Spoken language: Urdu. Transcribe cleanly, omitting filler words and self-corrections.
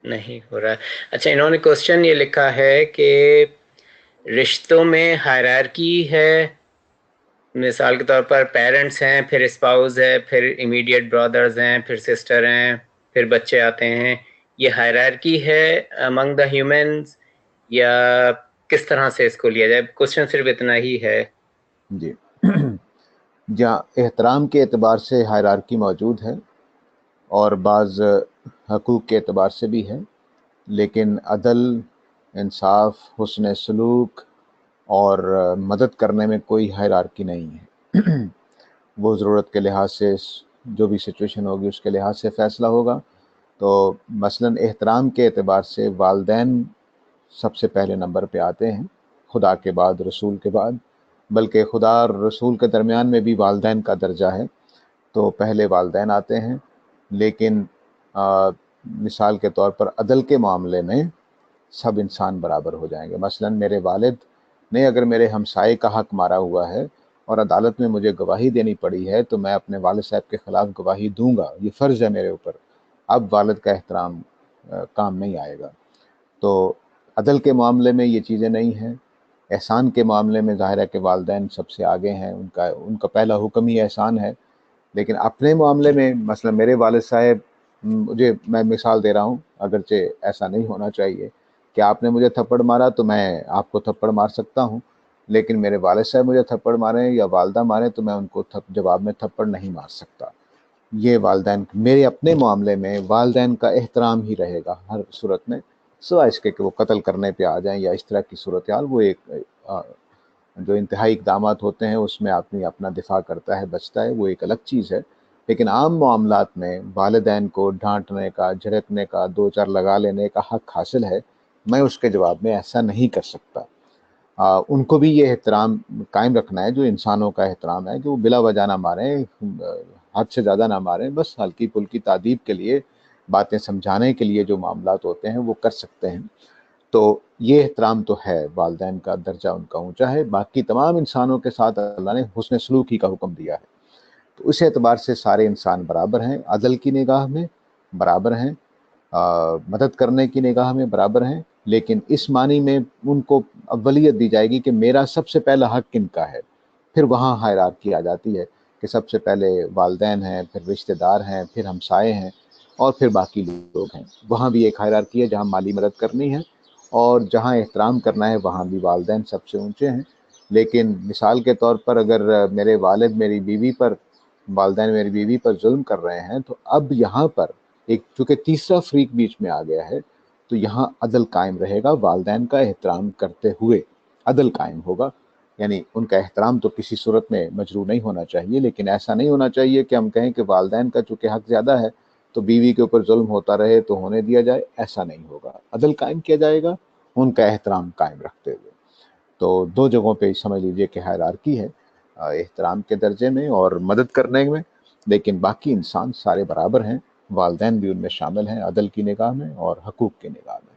نہیں ہو رہا. اچھا، انہوں نے کوشچن یہ لکھا ہے کہ رشتوں میں ہائرارکی ہے. مثال کے طور پر پیرنٹس ہیں، پھر اسپاؤز ہے، پھر امیڈیٹ برادرز ہیں، پھر سسٹر ہیں، پھر بچے آتے ہیں. یہ ہائرارکی ہے امنگ دا ہیومنز، یا کس طرح سے اس کو لیا جائے؟ کوشچن صرف اتنا ہی ہے. جی جہاں احترام کے اعتبار سے ہائرارکی موجود ہے اور بعض حقوق کے اعتبار سے بھی ہے، لیکن عدل، انصاف، حسن سلوک اور مدد کرنے میں کوئی ہائرارکی نہیں ہے. وہ ضرورت کے لحاظ سے جو بھی سچویشن ہوگی اس کے لحاظ سے فیصلہ ہوگا. تو مثلا احترام کے اعتبار سے والدین سب سے پہلے نمبر پہ آتے ہیں، خدا کے بعد، رسول کے بعد، بلکہ خدا اور رسول کے درمیان میں بھی والدین کا درجہ ہے، تو پہلے والدین آتے ہیں. لیکن مثال کے طور پر عدل کے معاملے میں سب انسان برابر ہو جائیں گے. مثلا میرے والد نے اگر میرے ہمسائے کا حق مارا ہوا ہے اور عدالت میں مجھے گواہی دینی پڑی ہے تو میں اپنے والد صاحب کے خلاف گواہی دوں گا، یہ فرض ہے میرے اوپر. اب والد کا احترام کام نہیں آئے گا. تو عدل کے معاملے میں یہ چیزیں نہیں ہیں. احسان کے معاملے میں ظاہر ہے کہ والدین سب سے آگے ہیں، ان کا پہلا حکم ہی احسان ہے. لیکن اپنے معاملے میں مثلا میرے والد صاحب، میں مثال دے رہا ہوں، اگرچہ ایسا نہیں ہونا چاہیے کہ آپ نے مجھے تھپڑ مارا تو میں آپ کو تھپڑ مار سکتا ہوں، لیکن میرے والد صاحب مجھے تھپڑ ماریں یا والدہ ماریں تو میں ان کو جواب میں تھپڑ نہیں مار سکتا. یہ والدین، میرے اپنے معاملے میں والدین کا احترام ہی رہے گا ہر صورت میں، سوائے اس کے کہ وہ قتل کرنے پہ آ جائیں یا اس طرح کی صورتحال. وہ ایک جو انتہائی اقدامات ہوتے ہیں اس میں آدمی اپنا دفاع کرتا ہے، بچتا ہے، وہ ایک الگ چیز ہے. لیکن عام معاملات میں والدین کو ڈانٹنے کا، جھڑکنے کا، دو چار لگا لینے کا حق حاصل ہے. میں اس کے جواب میں ایسا نہیں کر سکتا. ان کو بھی یہ احترام قائم رکھنا ہے جو انسانوں کا احترام ہے، کہ وہ بلا وجہ نہ ماریں، حد سے زیادہ نہ ماریں، بس ہلکی پھلکی تادیب کے لیے، باتیں سمجھانے کے لیے جو معاملات ہوتے ہیں وہ کر سکتے ہیں. تو یہ احترام تو ہے، والدین کا درجہ ان کا اونچا ہے. باقی تمام انسانوں کے ساتھ اللہ نے حسن سلوک ہی کا حکم دیا ہے. تو اس اعتبار سے سارے انسان برابر ہیں، عدل کی نگاہ میں برابر ہیں، مدد کرنے کی نگاہ میں برابر ہیں. لیکن اس معنی میں ان کو اولیت دی جائے گی کہ میرا سب سے پہلا حق کن کا ہے. پھر وہاں ہائرارکی آ جاتی ہے کہ سب سے پہلے والدین ہیں، پھر رشتہ دار ہیں، پھر ہمسائے ہیں، اور پھر باقی لوگ ہیں. وہاں بھی ایک ہائرارکی ہے جہاں مالی مدد کرنی ہے، اور جہاں احترام کرنا ہے وہاں بھی والدین سب سے اونچے ہیں. لیکن مثال کے طور پر اگر میرے والد میری بیوی پر، والدین میری بیوی پر ظلم کر رہے ہیں، تو اب یہاں پر ایک چونکہ تیسرا فریق بیچ میں آ گیا ہے، تو یہاں عدل قائم رہے گا. والدین کا احترام کرتے ہوئے عدل قائم ہوگا. یعنی ان کا احترام تو کسی صورت میں مجروح نہیں ہونا چاہیے، لیکن ایسا نہیں ہونا چاہیے کہ ہم کہیں کہ والدین کا چونکہ حق زیادہ ہے تو بیوی کے اوپر ظلم ہوتا رہے تو ہونے دیا جائے. ایسا نہیں ہوگا، عدل قائم کیا جائے گا ان کا احترام قائم رکھتے ہوئے. تو دو جگہوں پہ سمجھ لیجئے کہ ہائرارکی ہے، احترام کے درجے میں اور مدد کرنے میں. لیکن باقی انسان سارے برابر ہیں، والدین بھی ان میں شامل ہیں عدل کی نگاہ میں اور حقوق کی نگاہ میں.